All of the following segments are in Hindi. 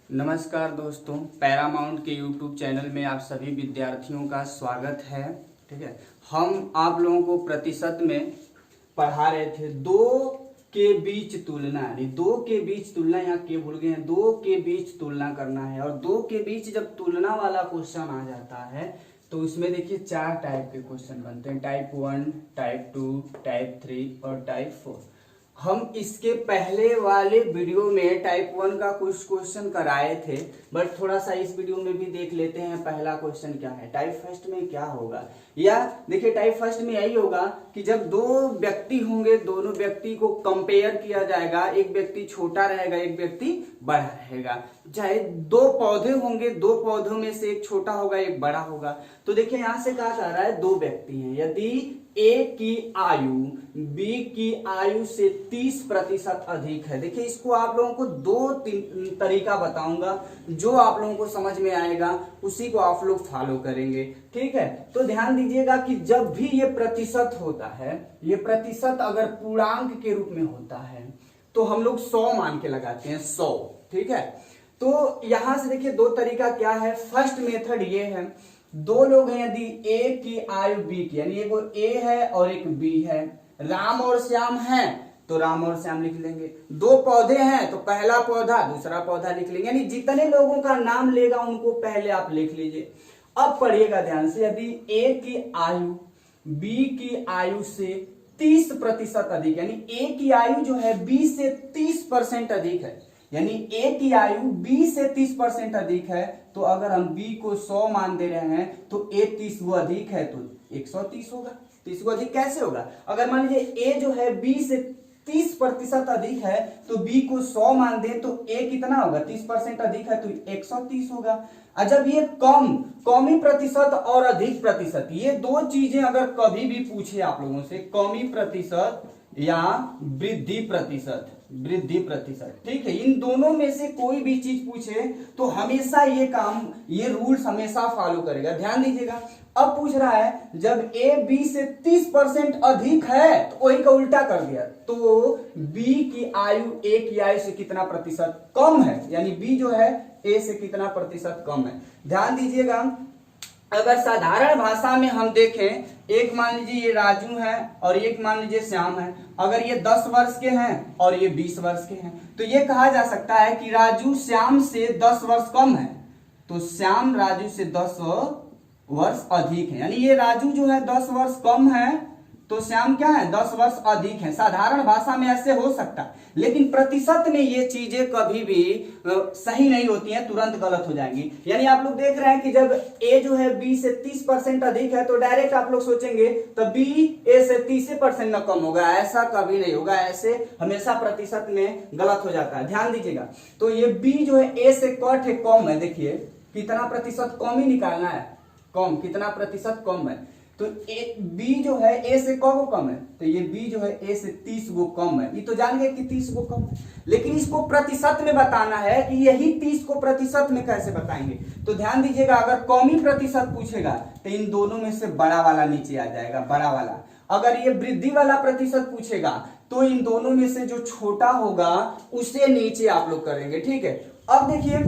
नमस्कार दोस्तों, पैरामाउंट के यूट्यूब चैनल में आप सभी विद्यार्थियों का स्वागत है। ठीक है, हम आप लोगों को प्रतिशत में पढ़ा रहे थे दो के बीच तुलना, यानी दो के बीच तुलना, यहाँ के भूल गए हैं, दो के बीच तुलना करना है। और दो के बीच जब तुलना वाला क्वेश्चन आ जाता है तो उसमें देखिए चार टाइप के क्वेश्चन बनते हैं, टाइप 1, टाइप 2, टाइप 3 और टाइप 4। हम इसके पहले वाले वीडियो में टाइप 1 का कुछ क्वेश्चन कराए थे, बट थोड़ा सा इस वीडियो में भी देख लेते हैं पहला क्वेश्चन क्या है। टाइप फर्स्ट में क्या होगा, या देखिए टाइप फर्स्ट में यही होगा कि जब दो व्यक्ति होंगे, दोनों व्यक्ति को कंपेयर किया जाएगा, एक व्यक्ति छोटा रहेगा, एक व्यक्ति बड़ा रहेगा। चाहे दो पौधे होंगे, दो पौधों में से एक छोटा होगा, एक बड़ा होगा। तो देखिए यहां से कहा जा रहा है दो व्यक्ति हैं, यदि ए की आयु बी की आयु से 30% अधिक है। देखिए इसको आप लोगों को दो तीन तरीका बताऊंगा, जो आप लोगों को समझ में आएगा उसी को आप लोग फॉलो करेंगे। ठीक है, तो ध्यान दीजिएगा कि जब भी ये प्रतिशत होता है, ये प्रतिशत अगर पूर्णांक के रूप में होता है तो हम लोग 100 मान के लगाते हैं, 100। ठीक है, तो यहां से देखिए दो तरीका क्या है। फर्स्ट मेथड ये है, दो लोग हैं, यदि ए की आयु बी की, यानी एक ए है और एक बी है, राम और श्याम हैं तो राम और श्याम लिख लेंगे। दो पौधे हैं तो पहला पौधा दूसरा पौधा लिख लेंगे, यानी जितने लोगों का नाम लेगा उनको पहले आप लिख लीजिए। अब पढ़िएगा ध्यान से, यदि ए की आयु बी की आयु से 30% अधिक, यानी ए की आयु जो है बी से 30% अधिक है, यानी ए की आयु बी से 30% अधिक है, तो अगर हम बी को 100 मान दे रहे हैं तो ए 30 वो अधिक है तो 130 होगा। 30 को अधिक कैसे होगा, अगर मान लीजिए ए जो है बी से 30% अधिक है तो बी को 100 मान दें तो ए कितना होगा, 30% अधिक है तो 130 होगा। और जब ये कौमी प्रतिशत और अधिक प्रतिशत, ये दो चीजें अगर कभी भी पूछे आप लोगों से, कौमी प्रतिशत या वृद्धि प्रतिशत, वृद्धि प्रतिशत, ठीक है, इन दोनों में से कोई भी चीज पूछे तो हमेशा ये रूल्स हमेशा फॉलो करेगा। ध्यान दीजिएगा, अब पूछ रहा है जब ए बी से 30% अधिक है तो वही का उल्टा कर दिया, तो बी की आयु ए की आयु से कितना प्रतिशत कम है, यानी बी जो है ए से कितना प्रतिशत कम है। ध्यान दीजिएगा, अगर साधारण भाषा में हम देखें, एक मान लीजिए ये राजू है और एक मान लीजिए श्याम है, अगर ये 10 वर्ष के हैं और ये 20 वर्ष के हैं तो ये कहा जा सकता है कि राजू श्याम से 10 वर्ष कम है, तो श्याम राजू से 10 वर्ष अधिक है, यानी ये राजू जो है 10 वर्ष कम है तो श्याम क्या है, 10 वर्ष अधिक है। साधारण भाषा में ऐसे हो सकता है, लेकिन प्रतिशत में ये चीजें कभी भी सही नहीं होती हैं, तुरंत गलत हो जाएंगी। यानी आप लोग देख रहे हैं कि जब ए जो है बी से 30% अधिक है तो डायरेक्ट आप लोग सोचेंगे तो बी ए से 30% न कम होगा, ऐसा कभी नहीं होगा, ऐसे हमेशा प्रतिशत में गलत हो जाता है। ध्यान दीजिएगा, तो ये बी जो है ए से कट है, कम है, देखिए कितना प्रतिशत कम ही निकालना है, कम कितना प्रतिशत कम है, तो बी जो है ए से कम है, तो ये बी जो है ए से 30 गो कम है। ये तो जान गए कि 30 गो कम है, लेकिन इसको प्रतिशत में बताना है कि यही 30 को प्रतिशत में कैसे बताएंगे। तो ध्यान दीजिएगा, अगर कौमी प्रतिशत पूछेगा तो इन दोनों में से बड़ा वाला नीचे आ जाएगा, बड़ा वाला। अगर ये वृद्धि वाला प्रतिशत पूछेगा तो इन दोनों में से जो छोटा होगा उसे नीचे आप लोग करेंगे। ठीक है, अब देखिए,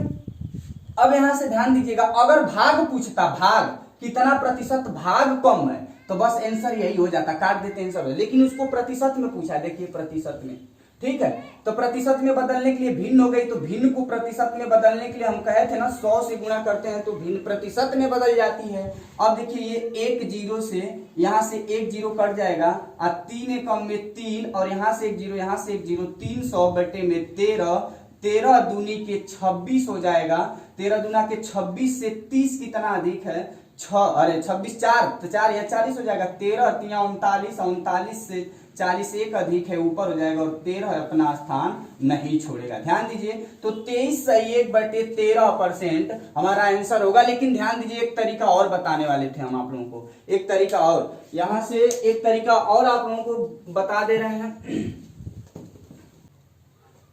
अब यहां से ध्यान दीजिएगा, अगर भाग पूछता, भाग कितना प्रतिशत भाग कम है, तो बस आंसर यही हो जाता, काट देते आंसर हो, लेकिन उसको प्रतिशत में पूछा है, देखिए प्रतिशत में। ठीक है, तो प्रतिशत में बदलने के लिए भिन्न हो गई, तो भिन्न को प्रतिशत में बदलने के लिए हम कहे थे ना 100 से गुणा करते हैं तो भिन्न प्रतिशत में बदल जाती है। अब देखिए ये एक जीरो से, यहां से एक जीरो कट जाएगा और 3 एकम में 3 और यहां से एक जीरो, यहां से एक जीरो, 300 बटे में 13, 13 दूनी के 26 हो जाएगा, 13 दूना के 26 से 30 कितना अधिक है, 26 4 तो 4 या 40 हो जाएगा, 13 तिया 39, 39 से 40 एक अधिक है, ऊपर हो जाएगा और 13 अपना स्थान नहीं छोड़ेगा। ध्यान दीजिए, तो 23 सही 1 बटे 13% हमारा आंसर होगा। लेकिन ध्यान दीजिए, एक तरीका और बताने वाले थे हम आप लोगों को, एक तरीका और, यहां से एक तरीका और आप लोगों को बता दे रहे हैं।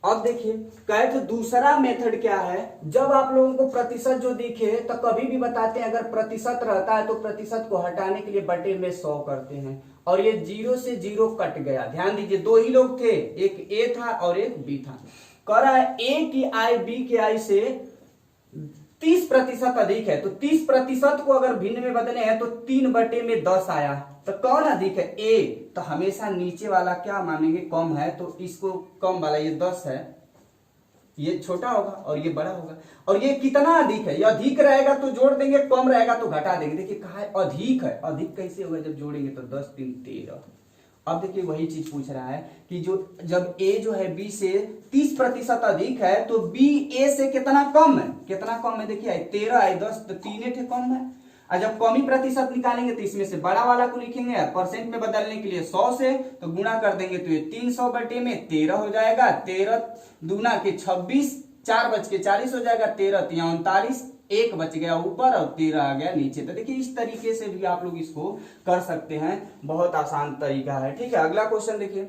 अब देखिए, कहे तो दूसरा मेथड क्या है, जब आप लोगों को प्रतिशत जो दिखे तो कभी भी बताते हैं, अगर प्रतिशत रहता है तो प्रतिशत को हटाने के लिए बटे में 100 करते हैं, और ये 0 से 0 कट गया। ध्यान दीजिए, दो ही लोग थे, एक ए था और एक बी था। कह रहा है ए की आय बी की आय से 30% अधिक है, तो 30% को अगर भिन्न में बदले हैं तो 3/10 आया, तो कौन अधिक है? ए। तो हमेशा नीचे वाला क्या मानेंगे? कम है, तो इसको कम वाला ये 10 है, ये छोटा होगा और ये बड़ा होगा। और ये कितना अधिक है? ये अधिक रहेगा तो जोड़ देंगे, कम रहेगा तो घटा देंगे। देखिए कहा है अधिक है, अधिक कैसे होगा? जब जोड़ेंगे तो 10 3 13। अब देखिए वही चीज पूछ रहा है कि जो जब ए जो है बी से 30% अधिक है तो बी ए से कितना कम है? कितना कम है? देखिए 13 है, 10 तो 3 थे कम है। और जब कमी प्रतिशत निकालेंगे तो इसमें से बड़ा वाला को लिखेंगे, परसेंट में बदलने के लिए 100 से तो गुणा कर देंगे तो ये 300/13 हो जाएगा। 13 दूना के 26, 4 बच के 40 हो जाएगा। 13 तिया 39, 1 बच गया ऊपर और 13 आ गया नीचे। तो देखिए इस तरीके से भी आप लोग इसको कर सकते हैं, बहुत आसान तरीका है। ठीक है, अगला क्वेश्चन देखिए।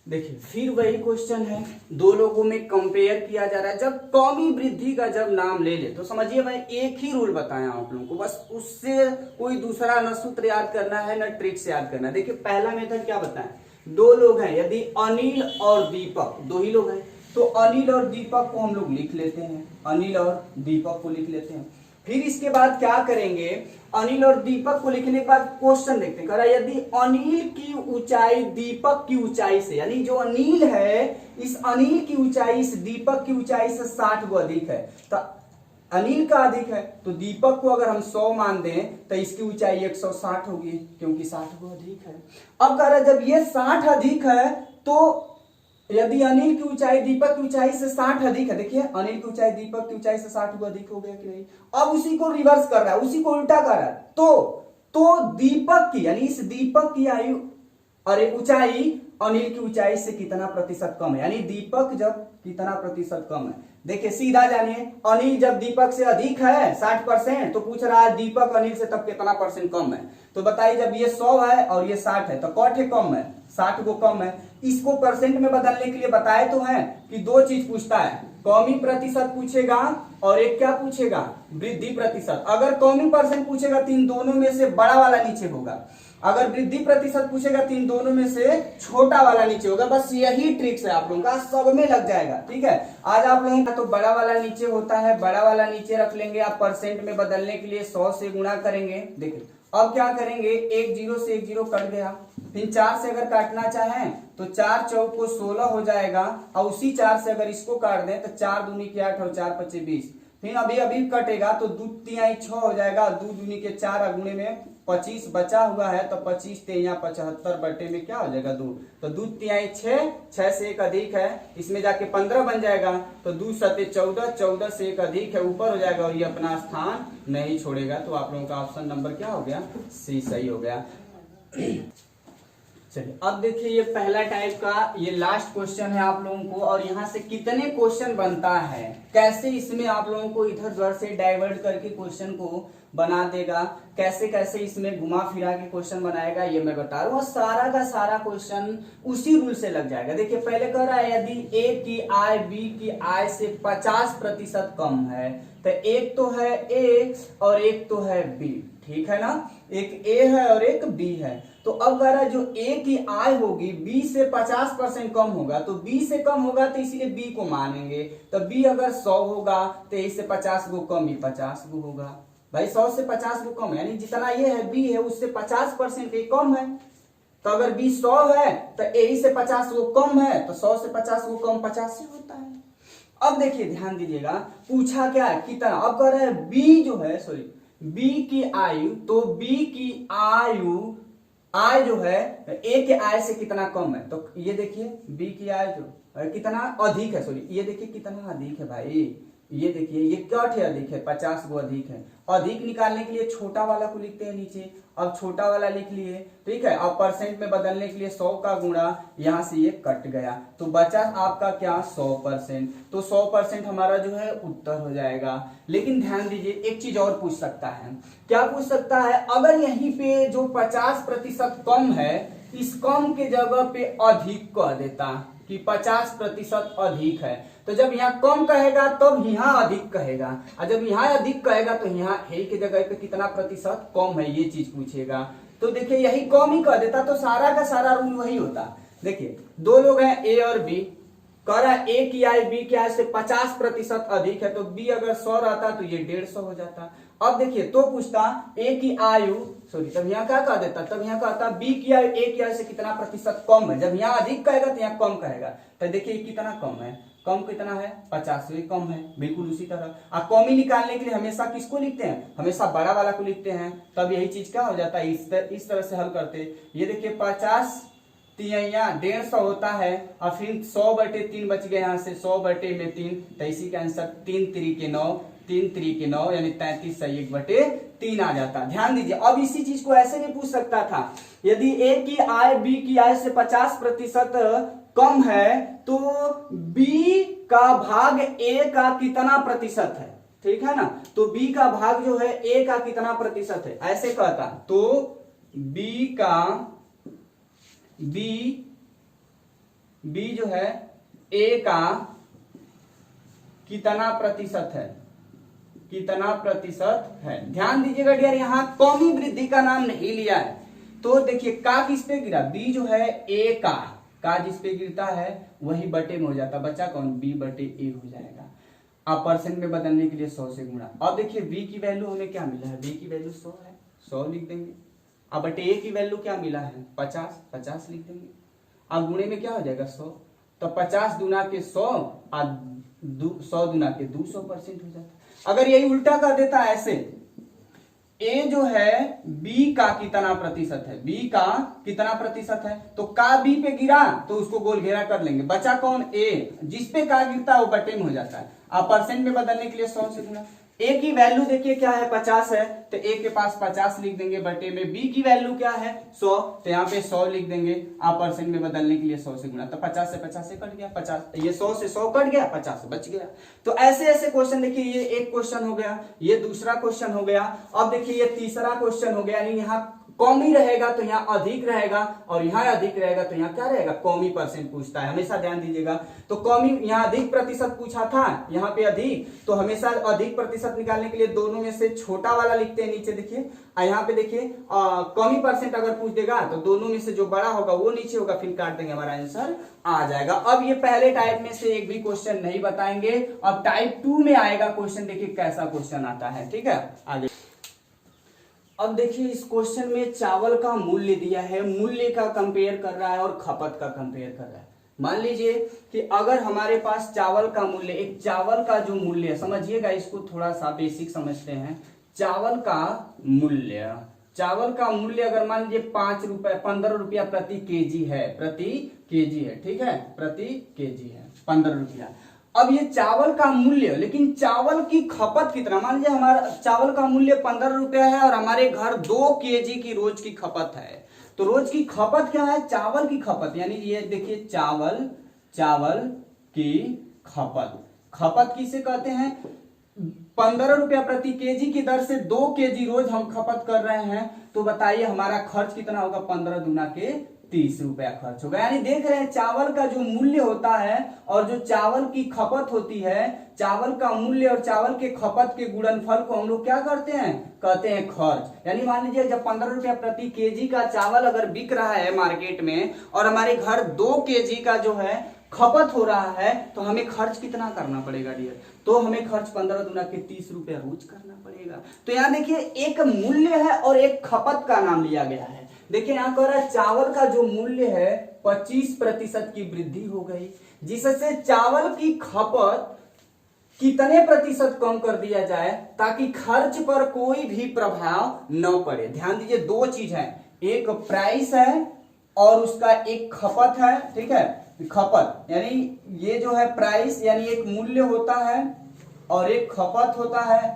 देखिए फिर वही क्वेश्चन है, दो लोगों में कंपेयर किया जा रहा है। जब कौमी वृद्धि का जब नाम ले ले तो समझिए मैं एक ही रूल बताया आप लोगों को, बस उससे कोई दूसरा न सूत्र याद करना है न ट्रिक्स याद करना है। देखिए पहला मेथड क्या बताएं, दो लोग हैं, यदि अनिल और दीपक, दो ही लोग हैं, तो अनिल और दीपक को हम लोग लिख लेते हैं, अनिल और दीपक को लिख लेते हैं। फिर इसके बाद क्या करेंगे, अनिल और दीपक को लिखने के बाद क्वेश्चन देखते हैं, कह रहा है यदि अनिल की ऊंचाई दीपक की ऊंचाई से, यानी जो अनिल है इस अनिल की ऊंचाई इस दीपक की ऊंचाई से 60 गुना अधिक है, तो अनिल का अधिक है तो दीपक को अगर हम 100 मान दें तो इसकी ऊंचाई 160 होगी, क्योंकि 60 गुना अधिक है। अब कह रहा है जब ये 60 अधिक है तो यदि अनिल की ऊंचाई दीपक की ऊंचाई से 60 अधिक है, देखिए अनिल की ऊंचाई दीपक की ऊंचाई से 60 गुना अधिक हो गया कि नहीं। अब उसी को रिवर्स कर रहा है, उसी को उल्टा कर रहा है, तो दीपक की यानी इस दीपक की आयु अरे ऊंचाई अनिल की ऊंचाई से कितना प्रतिशत कम है, यानी दीपक जब कितना प्रतिशत कम है। देखिए सीधा जानिए, अनिल जब दीपक से अधिक है 60% तो पूछ रहा है दीपक अनिल से तब कितना परसेंट कम है। तो बताइए जब ये 100 है और ये 60 है तो कौन कम है? 60 को कम है। इसको परसेंट में बदलने के लिए बताए तो हैं कि दो चीज पूछता है, कौमी प्रतिशत पूछेगा और एक क्या पूछेगा? वृद्धि प्रतिशत। अगर कौमी परसेंट पूछेगा तो इन दोनों में से बड़ा वाला नीचे होगा, अगर वृद्धि प्रतिशत पूछेगा तो इन दोनों में से छोटा वाला नीचे होगा। बस यही ट्रिक्स है आप लोगों का, सब में लग जाएगा। ठीक है, आज आप लोगों का तो बड़ा वाला नीचे होता है, बड़ा वाला नीचे रख लेंगे। आप परसेंट में बदलने के लिए 100 से गुणा करेंगे। देखिए अब क्या करेंगे, एक 0 से एक 0 कट गया, फिर 4 से अगर काटना चाहें तो 4 चौक को 16 हो जाएगा, और उसी 4 से अगर इसको काट दें तो 4 दूनी के 8 और 4 पचे 20। फिर अभी अभी कटेगा तो 2 तिहाई 6 हो जाएगा, 2 दूनी के 4 गुणे में 25 बचा हुआ है तो 25 तिहाई 75 बटे में क्या हो जाएगा 2, तो 2 तिहाई 6, 6 से एक अधिक है, इसमें जाके 15 बन जाएगा, तो 2 सते 14, 14 से एक अधिक है ऊपर हो जाएगा और ये अपना स्थान नहीं छोड़ेगा। तो आप लोगों का ऑप्शन नंबर क्या हो गया? सी सही हो गया। चलिए अब देखिए ये पहला टाइप का ये लास्ट क्वेश्चन है आप लोगों को, और यहाँ से कितने क्वेश्चन बनता है, कैसे इसमें आप लोगों को इधर उधर से डाइवर्ट करके क्वेश्चन को बना देगा, कैसे कैसे इसमें घुमा फिरा के क्वेश्चन बनाएगा, ये मैं बता रहा हूँ। सारा का सारा क्वेश्चन उसी रूल से लग जाएगा। देखिए पहले कह रहा है यदि ए की आय बी की आय से 50% कम है, तो एक तो है ए और एक तो है बी, ठीक है ना, एक ए है और एक बी है। तो अब कह रहा है जो ए की आय होगी बी से 50% कम होगा, तो बी से कम होगा तो इसीलिए बी को मानेंगे। तो बी अगर 100 होगा तो इससे 50 गो कम ही 50 गो होगा। भाई 100 से 50 गो कम है, यानी जितना ये है बी है उससे 50% ए कम है। तो अगर बी 100 है तो ए से 50 गो कम है, तो 100 से 50 गो कम 50 से होता है। अब देखिए ध्यान दीजिएगा, पूछा क्या है कितना। अब कह रहे हैं बी जो है बी की आयु, तो बी की आय जो है ए के आय से कितना कम है, तो ये देखिए बी की आय जो कितना अधिक है, ये देखिए कितना अधिक है भाई, ये देखिए ये क्या अधिक है, 50 गो अधिक है। अधिक निकालने के लिए छोटा वाला को लिखते हैं नीचे, अब छोटा वाला लिख लिए, ठीक है। अब परसेंट में बदलने के लिए 100 का गुणा, यहां से ये कट गया तो बचा आपका क्या 100%, तो 100% हमारा जो है उत्तर हो जाएगा। लेकिन ध्यान दीजिए एक चीज और पूछ सकता है, क्या पूछ सकता है, अगर यहीं पे जो 50% कम है इस कम के जगह पे अधिक कह देता कि 50% अधिक है, तो जब यहाँ कम कहेगा तब यहाँ अधिक कहेगा, और जब यहाँ अधिक कहेगा तो यहाँ है के जगह पे कितना प्रतिशत कम है ये चीज पूछेगा। तो देखिए यही कम ही कह देता तो सारा का सारा रूल वही होता। देखिए दो लोग हैं ए और बी, कह रहा है ए की आयु बी की आयु से 50% अधिक है, तो बी अगर 100 रहता तो ये 150 हो जाता। अब देखिए तो पूछता ए की आयु सॉरी तब यहाँ क्या कह देता, तब यहाँ कहता बी की आयु ए की आयु से कितना प्रतिशत कम है। जब यहाँ अधिक कहेगा तो यहाँ कम कहेगा, तो देखिए कितना कम है, कम कितना है 50, ये कम है बिल्कुल उसी तरह। अब कमी निकालने के लिए हमेशा किसको लिखते हैं, हमेशा बड़ा वाला को लिखते हैं, तब यही चीज क्या हो जाता है, इस तरह से हल करते। ये देखिए 50 तिहैया 150 होता है, और फिर 100/3 बच गया, यहाँ से 100/3, तो इसी का आंसर 3 3 9, 3 3 9 यानी 33 सही 1/3 आ जाता। ध्यान दीजिए, अब इसी चीज को ऐसे भी पूछ सकता था, यदि ए की आय बी की आय से 50% कम है तो बी का भाग ए का कितना प्रतिशत है, ठीक है ना। तो बी का भाग जो है ए का कितना प्रतिशत है, ऐसे कहता, तो बी जो है ए का कितना प्रतिशत है, कितना प्रतिशत है। ध्यान दीजिएगा डियर, यहां कमी वृद्धि का नाम नहीं लिया है, तो देखिए का किस पे गिरा, बी जो है ए का जिस पे गिरता है वही बटे में हो जाता, बचा कौन, b/a हो जाएगा। अब परसेंट में बदलने के लिए 100 से गुणा। अब देखिए b की वैल्यू हमें क्या मिला है, b की वैल्यू 100 है, 100 लिख देंगे। अब बटे a की वैल्यू क्या मिला है 50 लिख देंगे। अब गुणे में क्या हो जाएगा 100, तो 50 दूना के 100 और 100 दूना के 200% हो जाता। अगर यही उल्टा कर देता ऐसे, ए जो है बी का कितना प्रतिशत है, बी का कितना प्रतिशत है, तो का बी पे गिरा तो उसको गोल घेरा कर लेंगे, बचा कौन ए, जिस पे का गिरता है वो बटे में हो जाता है। अब परसेंट में बदलने के लिए 100 से गुणा। ए की वैल्यू देखिए क्या है 50 है, तो ए के पास 50 लिख देंगे बटे में, बी की वैल्यू क्या है 100, तो यहाँ पे 100 लिख देंगे। आप परसेंट में बदलने के लिए 100 से गुणा, तो 50 से 50 से कट गया, 50 ये 100 से 100 कट गया, 50 बच गया। तो ऐसे ऐसे क्वेश्चन देखिए, ये एक क्वेश्चन हो गया, ये दूसरा क्वेश्चन हो गया। अब देखिए ये तीसरा क्वेश्चन हो गया, यानी यहाँ कम ही रहेगा तो यहाँ अधिक रहेगा, और यहाँ अधिक रहेगा तो यहाँ क्या रहेगा, कौमी परसेंट पूछता है, हमेशा ध्यान दीजिएगा। तो कौमी यहाँ अधिक प्रतिशत पूछा था, यहाँ पे अधिक, तो हमेशा अधिक प्रतिशत निकालने के लिए दोनों में से छोटा वाला लिखते हैं नीचे देखिए, और यहाँ पे देखिए कौमी परसेंट अगर पूछ देगा तो दोनों में से जो बड़ा होगा वो नीचे होगा, फिर काट देंगे, हमारा आंसर आ जाएगा। अब ये पहले टाइप में से एक भी क्वेश्चन नहीं बताएंगे, अब टाइप 2 में आएगा क्वेश्चन, देखिए कैसा क्वेश्चन आता है, ठीक है। आगे अब देखिए इस क्वेश्चन में चावल का मूल्य दिया है, मूल्य का कंपेयर कर रहा है और खपत का कंपेयर कर रहा है। मान लीजिए कि अगर हमारे पास चावल का मूल्य, एक चावल का जो मूल्य है, समझिएगा इसको थोड़ा सा बेसिक समझते हैं। चावल का मूल्य अगर मान लीजिए 5 रुपए 15 रुपया प्रति केजी है, ठीक है, प्रति केजी है 15 रुपया। अब ये चावल का मूल्य, लेकिन चावल की खपत कितना, मान लीजिए हमारा चावल का मूल्य 15 रुपया है और हमारे घर 2 केजी की रोज की खपत है, तो रोज की खपत क्या है, चावल की खपत, यानी ये देखिए चावल की खपत किसे कहते हैं, 15 रुपया प्रति केजी की दर से 2 केजी रोज हम खपत कर रहे हैं, तो बताइए हमारा खर्च कितना होगा, 15 दूना के 30 रुपया खर्च होगा। यानी देख रहे हैं चावल का जो मूल्य होता है और जो चावल की खपत होती है, चावल का मूल्य और चावल के खपत के गुणनफल को हम लोग क्या करते हैं, कहते हैं खर्च। यानी मान लीजिए जब 15 रुपया प्रति केजी का चावल अगर बिक रहा है मार्केट में और हमारे घर 2 केजी का जो है खपत हो रहा है, तो हमें खर्च कितना करना पड़ेगा डियर, तो हमें खर्च 15 दूना के 30 रुपया रोज करना पड़ेगा। तो यहाँ देखिए एक मूल्य है और एक खपत का नाम लिया गया है। देखिए यहाँ कह रहा है चावल का जो मूल्य है 25% की वृद्धि हो गई, जिससे चावल की खपत कितने प्रतिशत कम कर दिया जाए ताकि खर्च पर कोई भी प्रभाव न पड़े। ध्यान दीजिए दो चीज है, एक प्राइस है और उसका एक खपत है, ठीक है। खपत यानी ये जो है प्राइस यानी एक मूल्य होता है और एक खपत होता है,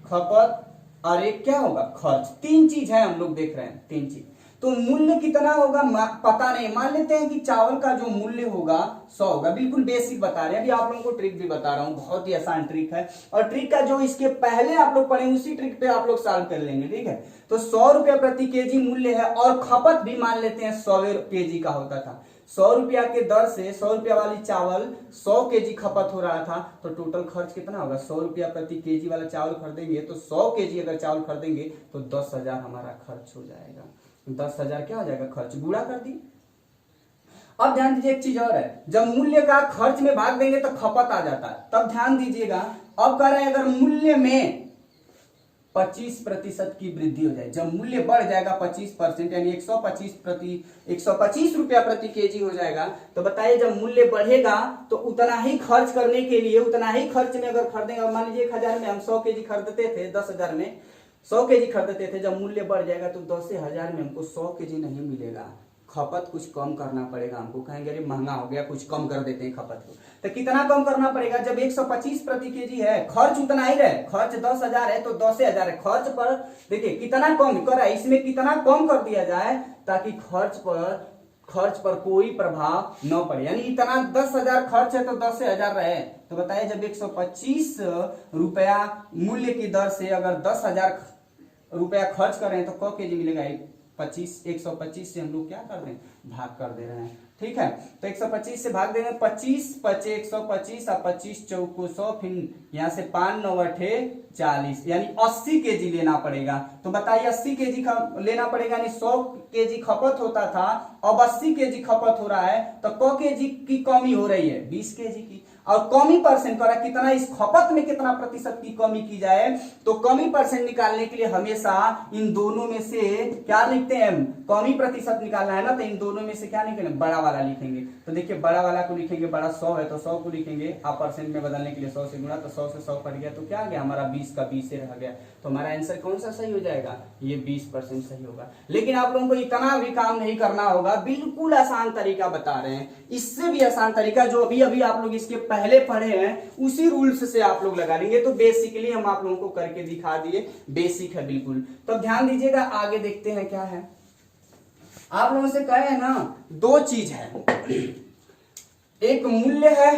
खपत और एक क्या होगा खर्च। 3 चीज है हम लोग देख रहे हैं, 3 चीज। तो मूल्य कितना होगा पता नहीं, मान लेते हैं कि चावल का जो मूल्य होगा 100 होगा, बिल्कुल बेसिक बता रहे हैं, अभी आप लोगों को ट्रिक भी बता रहा हूं, बहुत ही आसान ट्रिक है। और ट्रिक का जो इसके पहले आप लोग पढ़े उसी ट्रिक पे आप लोग सॉल्व कर लेंगे, ठीक है। तो 100 रुपया प्रति केजी मूल्य है और खपत भी मान लेते हैं 100 केजी का होता था। 100 रुपया के दर से 100 रुपया वाली चावल 100 केजी खपत हो रहा था, तो टोटल खर्च कितना होगा, 100 रुपया प्रति केजी वाला चावल खरीदेंगे तो 100 केजी अगर चावल खरीदेंगे तो 10,000 हमारा खर्च हो जाएगा। 10,000 क्या हो जाएगा खर्च, गुणा कर दी। अब ध्यान दीजिए एक चीज और है, जब मूल्य का खर्च में भाग देंगे तो खपत आ जाता है। तब ध्यान दीजिएगा, अब कह रहे हैं अगर मूल्य में 25% की वृद्धि हो जाए, जब मूल्य बढ़ जाएगा 25% यानी 125 रुपया प्रति केजी हो जाएगा, तो बताइए जब मूल्य बढ़ेगा तो उतना ही खर्च करने के लिए, उतना ही खर्च में अगर खरीदेंगे, मान लीजिए 1000 में हम 100 केजी खरीदते थे, 10,000 में 100 केजी खरीदते थे, जब मूल्य बढ़ जाएगा तो 10,000 में हमको 100 केजी नहीं मिलेगा, खपत कुछ कम करना पड़ेगा हमको। कहेंगे अरे महंगा हो गया, कुछ कम कर देते हैं खपत को। तो कितना कम करना पड़ेगा, जब 125 प्रति केजी है, खर्च उतना ही रहे, खर्च 10,000 है तो 10,000 है, खर्च पर देखिए कितना कम कर रहा है, इसमें कितना कम कर दिया जाए ताकि खर्च पर कोई प्रभाव न पड़े। यानी इतना 10,000 खर्च है तो 10,000 रहे। तो बताइए जब 125 रुपया मूल्य की दर से अगर 10,000 रुपया खर्च कर रहे हैं तो क केजी मिलेगा, 125 से हम लोग क्या कर रहे हैं, भाग कर दे रहे हैं। ठीक है, तो 125 से भाग देंगे, 25 पचे 125 और 25 चौको 100, फिर यहाँ से 5 9 8 40 यानी 80 केजी लेना पड़ेगा। तो बताइए 80 केजी लेना पड़ेगा, यानी 100 केजी खपत होता था, अब 80 केजी खपत हो रहा है, तो क केजी की कमी हो रही है, 20 केजी की। और कमी परसेंट करा कितना, इस खपत में कितना प्रतिशत की कमी की जाए, तो कमी परसेंट निकालने के लिए हमेशा इन दोनों में से क्या लिखते हैं, कमी प्रतिशत निकालना है ना, तो इन दोनों में से क्या निकालेंगे, बड़ा वाला लिखेंगे। तो देखिए बड़ा वाला को लिखेंगे, बड़ा 100 है तो 100 को लिखेंगे, आप परसेंट में बदलने के लिए 100 से गुणा, तो 100 से 100 कट गया तो क्या आ गया हमारा 20 का 20 से रह गया। तो हमारा आंसर कौन सा सही हो जाएगा, ये 20% सही होगा। लेकिन आप लोगों को इतना भी काम नहीं करना होगा, बिल्कुल आसान तरीका बता रहे हैं, इससे भी आसान तरीका जो अभी अभी आप लोग इसके पहले पढ़े हैं उसी रूल्स से आप लोग लगा लेंगे। तो बेसिकली हम आप लोगों को करके दिखा दिए, बेसिक है बिल्कुल। तो ध्यान दीजिएगा, आगे देखते हैं क्या है। आप लोगों से कहे हैं ना, दो चीज है, एक मूल्य है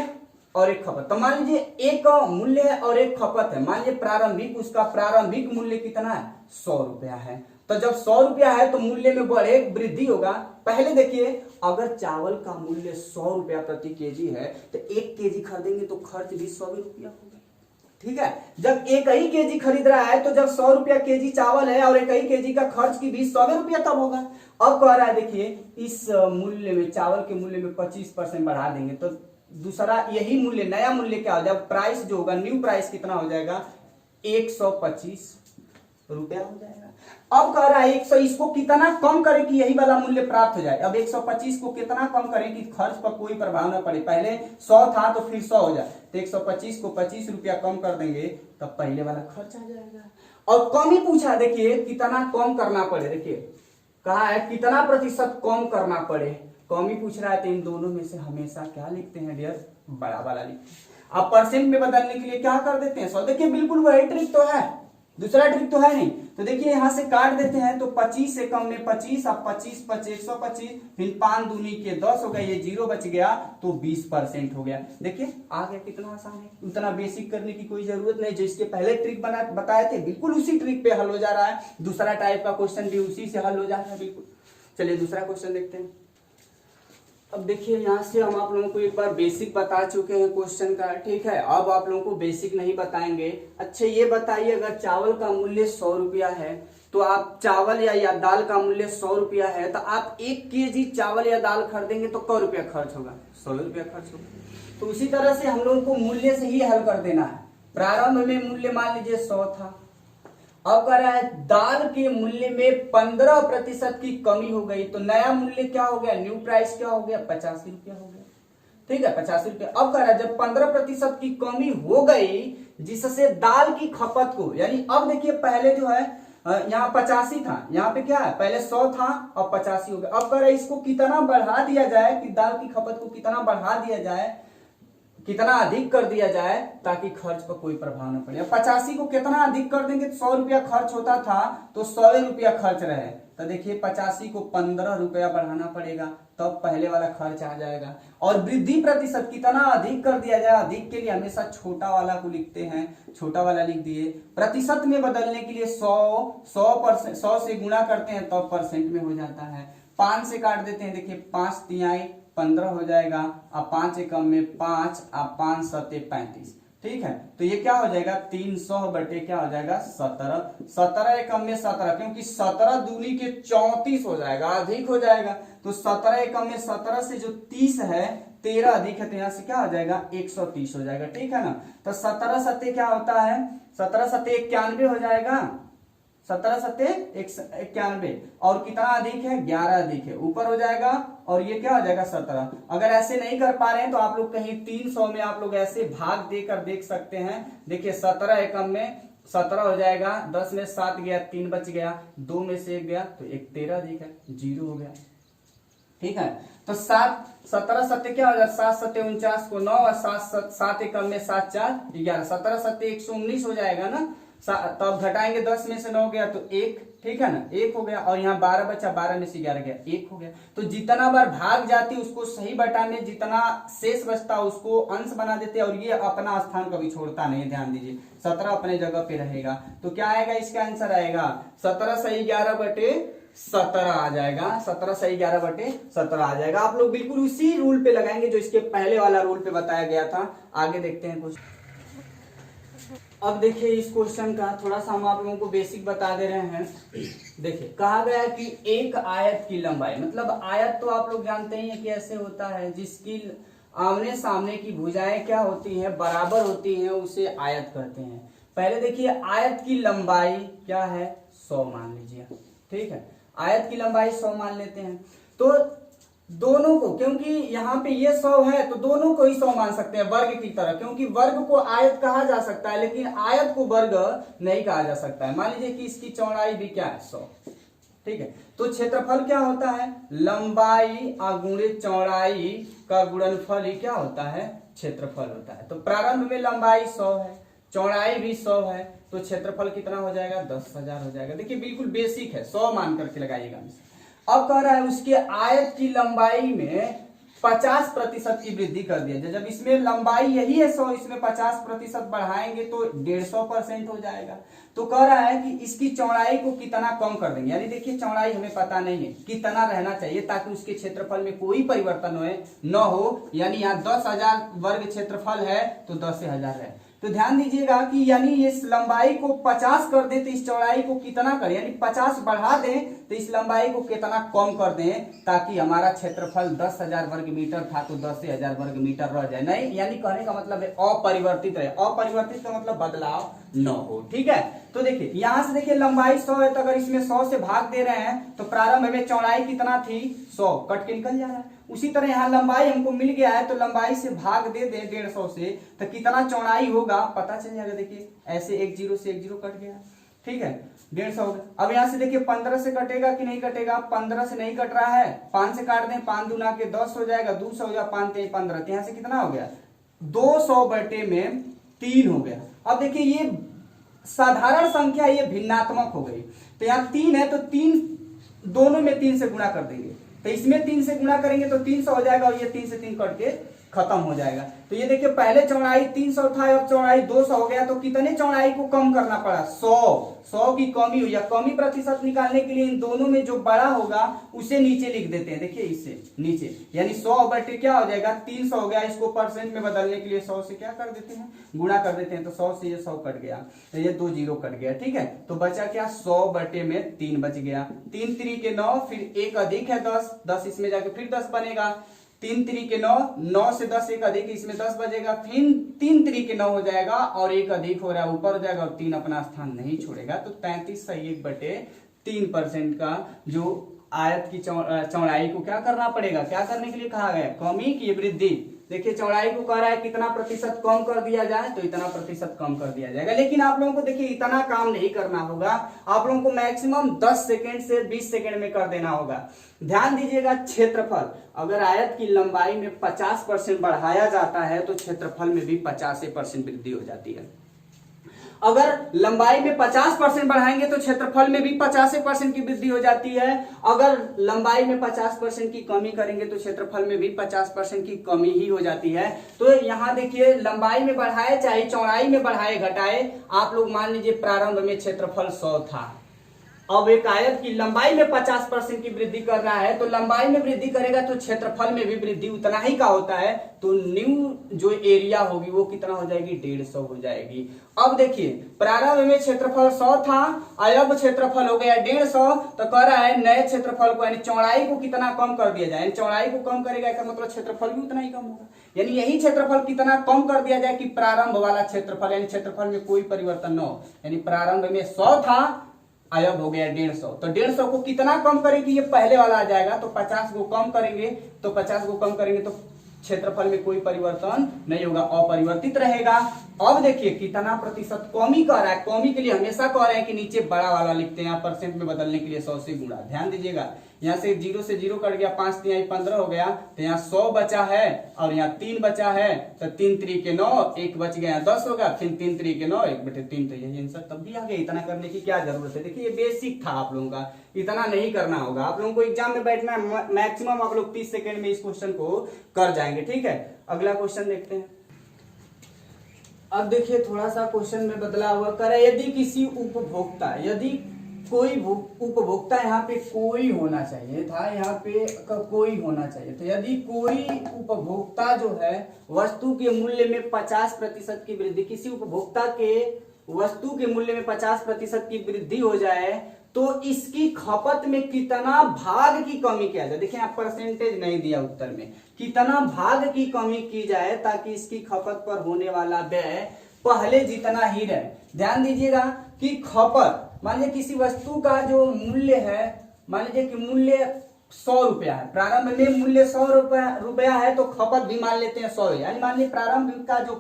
और एक खपत। तो मान लीजिए एक मूल्य है और एक खपत है, मान लीजिए प्रारंभिक, उसका प्रारंभिक मूल्य कितना है, 100 रुपया है। तो जब 100 रुपया है तो मूल्य में बढ़े वृद्धि होगा। पहले देखिए, अगर चावल का मूल्य 100 रुपया प्रति केजी है तो 1 केजी खरीदेंगे तो खर्च भी 100 रुपया होगा। ठीक है, जब एक ही केजी खरीद रहा है तो जब 100 रुपया केजी चावल है और एक ही केजी का खर्च की भी 100 रुपया तब होगा। अब कह रहा है देखिए, इस मूल्य में, चावल के मूल्य में 25% बढ़ा देंगे तो दूसरा यही मूल्य, नया मूल्य क्या हो जाएगा, प्राइस जो होगा, न्यू प्राइस कितना हो जाएगा, 125 रुपया हो जाएगा। अब कह रहा है 100, इसको कितना कम करें कि यही वाला मूल्य प्राप्त हो जाए। अब 125 को कितना कम करें कि खर्च पर कोई प्रभाव न पड़े, पहले 100 था तो फिर 100 हो जाए, तो 125 को 25 रुपया कम कर देंगे तब पहले वाला खर्च आ जाएगा। और कम ही पूछा, देखिए कितना कम करना पड़े, देखिए कहा है कितना प्रतिशत कम करना पड़े, कम ही पूछ रहा है, तो इन दोनों में से हमेशा क्या लिखते हैं डियर, बड़ा वाला लिखते हैं। अब परसेंट में बदलने के लिए क्या कर देते हैं, 100। देखिए बिल्कुल वही ट्रिक तो है, दूसरा ट्रिक तो है नहीं। तो देखिए यहां से काट देते हैं तो 25 से कम में 25, अब 25 पचे 125, फिर 5 दूनी के 10 हो गया, ये 0 बच गया तो 20% हो गया। देखिए आ गया, कितना आसान है, उतना बेसिक करने की कोई जरूरत नहीं। जो इसके पहले ट्रिक बताए थे बिल्कुल उसी ट्रिक पे हल हो जा रहा है, दूसरा टाइप का क्वेश्चन भी उसी से हल हो जा रहा है बिल्कुल। चलिए दूसरा क्वेश्चन देखते हैं। अब देखिए यहाँ से हम आप लोगों को एक बार बेसिक बता चुके हैं क्वेश्चन का, ठीक है। अब आप लोगों को बेसिक नहीं बताएंगे। अच्छा ये बताइए, अगर चावल का मूल्य 100 रुपया है तो आप चावल या दाल का मूल्य 100 रुपया है तो आप 1 केजी चावल या दाल खरीदेंगे तो क रुपया खर्च होगा, 100 रुपया खर्च होगा। तो उसी तरह से हम लोगों को मूल्य से ही हल कर देना है। प्रारंभ में मूल्य मान लीजिए 100 था, अब कह रहा है दाल के मूल्य में 15% की कमी हो गई, तो नया मूल्य क्या हो गया, न्यू प्राइस क्या हो गया, 85 रुपया हो गया। ठीक है, 85 रुपया। अब कह रहा है जब 15% की कमी हो गई जिससे दाल की खपत को, यानी अब देखिए पहले जो है यहाँ 85 था, यहाँ पे क्या है, पहले 100 था अब 85 हो गया। अब कह रहा है इसको कितना बढ़ा दिया जाए, कि दाल की खपत को कितना बढ़ा दिया जाए, कितना अधिक कर दिया जाए ताकि खर्च पर कोई प्रभाव न पड़े। 85 को कितना अधिक कर देंगे, 100 रुपया खर्च होता था तो 100 रुपया खर्च रहे, तो देखिए 85 को 15 रुपया बढ़ाना पड़ेगा तब पहले वाला खर्च आ जाएगा। और वृद्धि प्रतिशत कितना अधिक कर दिया जाए, अधिक के लिए हमेशा छोटा वाला को लिखते हैं, छोटा वाला लिख दिए। प्रतिशत में बदलने के लिए 100 से गुणा करते हैं तब परसेंट में हो जाता है। 5 से काट देते हैं, देखिए 5 तिहाई 15 हो जाएगा, अब 5 एकम में 5, अब 5 सते 35। ठीक है, तो ये क्या हो जाएगा, 300 बटे क्या हो जाएगा 17 एकम में 17, क्योंकि 17 दूनी के 34 हो जाएगा, अधिक हो जाएगा। तो 17 एकम में 17 से जो 30 है 13 अधिक है, तो यहाँ से क्या हो जाएगा 130 हो जाएगा, ठीक है ना। तो 17 सत्ते क्या होता है, 17 सत्ते 91 हो जाएगा, 17 सत्ते 91, और कितना अधिक है 11 अधिक है, ऊपर हो जाएगा, और ये क्या हो जाएगा 17। अगर ऐसे नहीं कर पा रहे हैं तो आप लोग कहीं 300 में आप लोग ऐसे भाग देकर देख सकते हैं। देखिए 17 एकम में 17 हो जाएगा, 10 में 7 गया, 3 बच गया, 2 में से 1 गया, तो 1 13 अधिक है, 0 हो गया, ठीक है। तो 17 सत्ते क्या हो जाएगा, 7 सत्ते 49 को 9, और 7 एकम में 7 4 11, 17 सत्ते 119 हो जाएगा ना। तब घटाएंगे 10 में से 9 गया तो 1, ठीक है ना, 1 हो गया, और यहाँ 12 बचा, 12 में से 11 गया, 1 हो गया। तो जितना बार भाग जाती उसको सही बटाने, जितना शेष बचता उसको अंश बना देते, और ये अपना स्थान कभी छोड़ता नहीं, ध्यान दीजिए, 17 अपने जगह पे रहेगा। तो क्या आएगा, इसका आंसर आएगा 17 सही 11 बटे 17 आ जाएगा, 17 सही 11 बटे 17 आ जाएगा। आप लोग बिल्कुल उसी रूल पे लगाएंगे जो इसके पहले वाला रूल पे बताया गया था। आगे देखते हैं कुछ। अब देखिए इस क्वेश्चन का थोड़ा सा हम आप लोगों को बेसिक बता दे रहे हैं। देखिए कहा गया कि एक आयत की लंबाई, मतलब आयत तो आप लोग जानते ही हैं कि ऐसे होता है जिसकी आमने सामने की भुजाएं क्या होती हैं, बराबर होती हैं, उसे आयत कहते हैं। पहले देखिए आयत की लंबाई क्या है, 100 मान लीजिए, ठीक है, आयत की लंबाई 100 मान लेते हैं। तो दोनों को, क्योंकि यहाँ पे ये 100 है तो दोनों को ही 100 मान सकते हैं वर्ग की तरह, क्योंकि वर्ग को आयत कहा जा सकता है लेकिन आयत को वर्ग नहीं कहा जा सकता है। मान लीजिए कि इसकी चौड़ाई भी क्या है 100, ठीक है। तो क्षेत्रफल क्या होता है, लंबाई गुणित चौड़ाई का गुणनफल ही क्या होता है, क्षेत्रफल होता है। तो प्रारंभ में लंबाई 100 है, चौड़ाई भी 100 है, तो क्षेत्रफल कितना हो जाएगा 10,000 हो जाएगा। देखिए बिल्कुल बेसिक है, 100 मान करके लगाइएगा। अब कह रहा है उसके आयत की लंबाई में 50% की वृद्धि कर दिया जाए। जब इसमें लंबाई यही है 100, इसमें 50% बढ़ाएंगे तो 150% हो जाएगा। तो कह रहा है कि इसकी चौड़ाई को कितना कम कर देंगे, यानी देखिए चौड़ाई हमें पता नहीं है, कितना रहना चाहिए ताकि उसके क्षेत्रफल में कोई परिवर्तन न हो। यानी यहाँ 10,000 वर्ग क्षेत्रफल है तो 10,000 है। तो ध्यान दीजिएगा कि यानी इस लंबाई को 50 कर दें तो इस चौड़ाई को कितना करें, यानी 50 बढ़ा दें तो इस लंबाई को कितना कम कर दें ताकि हमारा क्षेत्रफल 10,000 वर्ग मीटर था तो 10,000 वर्ग मीटर रह जाए। नहीं, यानी कहने का मतलब है अपरिवर्तित रहे। अपरिवर्तित का मतलब बदलाव न हो, ठीक है। तो देखिए यहां से देखिए लंबाई 100 है, तो अगर इसमें 100 से भाग दे रहे हैं तो प्रारंभ में चौड़ाई कितना थी 100, कट के निकल जा रहा है। उसी तरह यहाँ लंबाई हमको मिल गया है तो लंबाई से भाग दे दे 150 से, तो कितना चौड़ाई होगा पता चल जाएगा। देखिए ऐसे 1 0 से 1 0 कट गया, ठीक है, 150 हो गया। अब यहाँ से देखिए 15 से कटेगा कि नहीं कटेगा, 15 से नहीं कट रहा है, 5 से काट दें, 5 दूना के 10 हो जाएगा, 200 हो गया, 5 3 15, तो यहाँ से कितना हो गया 200 बटे में 3 हो गया। अब देखिए ये साधारण संख्या, ये भिन्नात्मक हो गई, तो यहाँ 3 है तो 3 दोनों में 3 से गुणा कर देंगे, तो इसमें 3 से गुणा करेंगे तो 300 हो जाएगा, और ये 3 से 3 कट के खत्म हो जाएगा। तो ये देखिए पहले चौड़ाई 300 था, अब चौड़ाई 200 हो गया, तो कितने चौड़ाई को कम करना पड़ा 100 की कमी हुई। या कमी प्रतिशत निकालने के लिए इन दोनों में जो बड़ा होगा उसे नीचे लिख देते हैं। देखिए इससे नीचे, यानी 100 बटे क्या हो जाएगा 300 हो गया। इसको परसेंट में बदलने के लिए 100 से क्या कर देते हैं, गुणा कर देते हैं, तो 100 से ये 100 कट गया, तो ये 2 0 कट गया, ठीक है। तो बचा क्या 100 बटे में 3 बच गया, 3 3 के 9, फिर 1 अधिक है 10, 10 इसमें जाके फिर 10 बनेगा, 3 3 के 9, 9 से 10 एक अधिक, इसमें 10 बजेगा, फिर 3 3 के 9 हो जाएगा, और 1 अधिक हो रहा है ऊपर हो जाएगा, और 3 अपना स्थान नहीं छोड़ेगा। तो 33 सही 1/3% का जो आयत की चौड़ाई को क्या करना पड़ेगा, क्या करने के लिए कहा गया, कमी की वृद्धि। देखिए चौड़ाई को कह रहा है कितना प्रतिशत कम कर दिया जाए, तो इतना प्रतिशत कम कर दिया जाएगा। लेकिन आप लोगों को देखिए इतना काम नहीं करना होगा, आप लोगों को मैक्सिमम 10 सेकेंड से 20 सेकेंड में कर देना होगा। ध्यान दीजिएगा क्षेत्रफल, अगर आयत की लंबाई में 50% बढ़ाया जाता है तो क्षेत्रफल में भी 50% वृद्धि हो जाती है। अगर लंबाई में 50% बढ़ाएंगे तो क्षेत्रफल में भी 50% की वृद्धि हो जाती है। अगर लंबाई में 50% की कमी करेंगे तो क्षेत्रफल में भी 50% की कमी ही हो जाती है। तो यहाँ देखिए लंबाई में बढ़ाए चाहे चौड़ाई में बढ़ाए घटाए, आप लोग मान लीजिए प्रारंभ में क्षेत्रफल 100 था, अब एक आयत की लंबाई में 50% की वृद्धि कर रहा है, तो लंबाई में वृद्धि करेगा तो क्षेत्रफल में भी वृद्धि उतना ही का होता है, तो न्यू जो एरिया होगी वो कितना हो जाएगी, 150 हो जाएगी। अब देखिए प्रारंभ में क्षेत्रफल 100 था, अब क्षेत्रफल हो गया 150, तो कह रहा है नए क्षेत्रफल को यानी चौड़ाई को कितना कम कर दिया जाए, चौड़ाई को कम करेगा इसका मतलब क्षेत्रफल भी उतना ही कम होगा, यानी यही क्षेत्रफल कितना कम कर दिया जाए कि प्रारंभ वाला क्षेत्रफल यानी क्षेत्रफल में कोई परिवर्तन न हो, यानी प्रारंभ में 100 था अब हो गया 150, तो 150 को कितना कम करेंगे, ये पहले वाला आ जाएगा, तो 50 को कम करेंगे, तो 50 को कम करेंगे तो क्षेत्रफल में कोई परिवर्तन नहीं होगा, अपरिवर्तित रहेगा। अब देखिए कितना प्रतिशत कमी कर रहा है, कमी के लिए हमेशा कह रहे हैं कि नीचे बड़ा वाला लिखते हैं, यहाँ परसेंट में बदलने के लिए 100 से गुणा, ध्यान दीजिएगा, यहाँ से 0 से 0 कट गया, 5 3 15 हो गया, तो यहाँ 100 बचा है और यहाँ 3 बचा है, तो 3 3 के 9, 1 बच गया 10 होगा, फिर 3 3 के 9, 1/3, तो यही आंसर तब भी आ गया, इतना करने की क्या जरूरत है। देखिए ये बेसिक था आप लोगों का, इतना नहीं करना होगा, आप लोगों को एग्जाम में बैठना है, मैक्सिमम आप लोग 30 सेकेंड में इस क्वेश्चन को कर जाएंगे, ठीक है। अगला क्वेश्चन देखते हैं। अब देखिए थोड़ा सा क्वेश्चन में बदलाव हुआ, करे यदि किसी उपभोक्ता, यदि कोई उपभोक्ता, यहाँ पे कोई होना चाहिए था, यहाँ पे कोई होना चाहिए, तो यदि कोई उपभोक्ता जो है वस्तु के मूल्य में 50% की वृद्धि, किसी उपभोक्ता के वस्तु के मूल्य में 50% की वृद्धि हो जाए तो इसकी खपत में कितना भाग की कमी किया जाए। देखिए आप परसेंटेज नहीं दिया उत्तर में, कितना भाग की कमी की जाए ताकि इसकी खपत पर होने वाला व्यय पहले जितना ही रहे। ध्यान दीजिएगा कि खपत, मान लीजिए किसी वस्तु का जो मूल्य है, मान लीजिए कि मूल्य 100 रुपया है, प्रारंभ में मूल्य 100 रुपया है, तो खपत भी मान लेते हैं 100, यानी मान लीजिए प्रारंभ का जो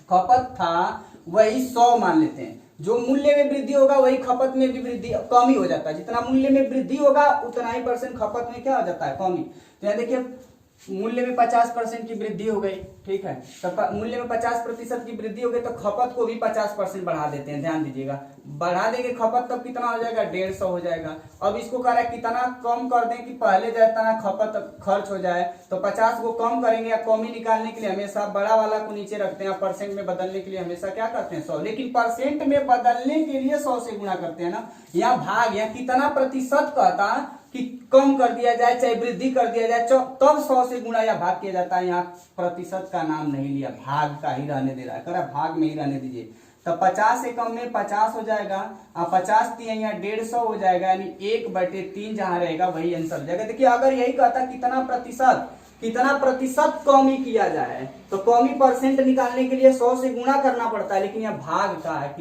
खपत था वही 100 मान लेते हैं, जो मूल्य में वृद्धि होगा वही खपत में भी वृद्धि कमी हो जाता है, जितना मूल्य में वृद्धि होगा उतना ही % खपत में क्या हो जाता है, कमी। तो यहाँ देखिए मूल्य में 50% की वृद्धि हो गई, ठीक है, तो मूल्य में 50% की वृद्धि हो गई तो खपत को भी 50% बढ़ा देते हैं, ध्यान दीजिएगा, बढ़ा देंगे खपत तब कितना हो जाएगा, 150 हो जाएगा। अब इसको कह रहा है कितना कम कर दें कि पहले जितना खपत खर्च हो जाए, तो 50 को कम करेंगे, या कमी निकालने के लिए हमेशा बड़ा वाला को नीचे रखते हैं, परसेंट में बदलने के लिए हमेशा क्या करते हैं 100, लेकिन परसेंट में बदलने के लिए 100 से गुणा करते हैं ना, यहाँ भाग, यहाँ कितना प्रतिशत कहता कि कम कर दिया जाए चाहे वृद्धि कर दिया जाए तब 100 से गुणा या भाग किया जाता है, यहाँ प्रतिशत का नाम नहीं लिया, भाग का ही रहने दे रहा है, करा भाग में ही रहने दीजिए, तो 50 से कम में 50 हो जाएगा, और 50 3 यहाँ 150 हो जाएगा, यानी 1/3 जहां रहेगा वही आंसर हो जाएगा। देखिए अगर यही कहता कितना प्रतिशत कमी किया जाए, तो कमी परसेंट निकालने के लिए 100 से गुणा करना पड़ता है, लेकिन यह भाग का है,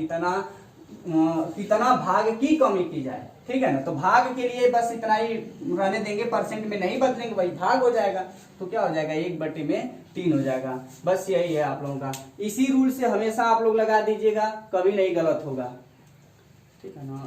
कितना भाग की कमी की जाए, ठीक है ना, तो भाग के लिए बस इतना ही रहने देंगे, परसेंट में नहीं बदलेंगे, वही भाग हो जाएगा, तो क्या हो जाएगा 1/3 हो जाएगा। बस यही है आप लोगों का, इसी रूल से हमेशा आप लोग लगा दीजिएगा, कभी नहीं गलत होगा, ठीक है ना।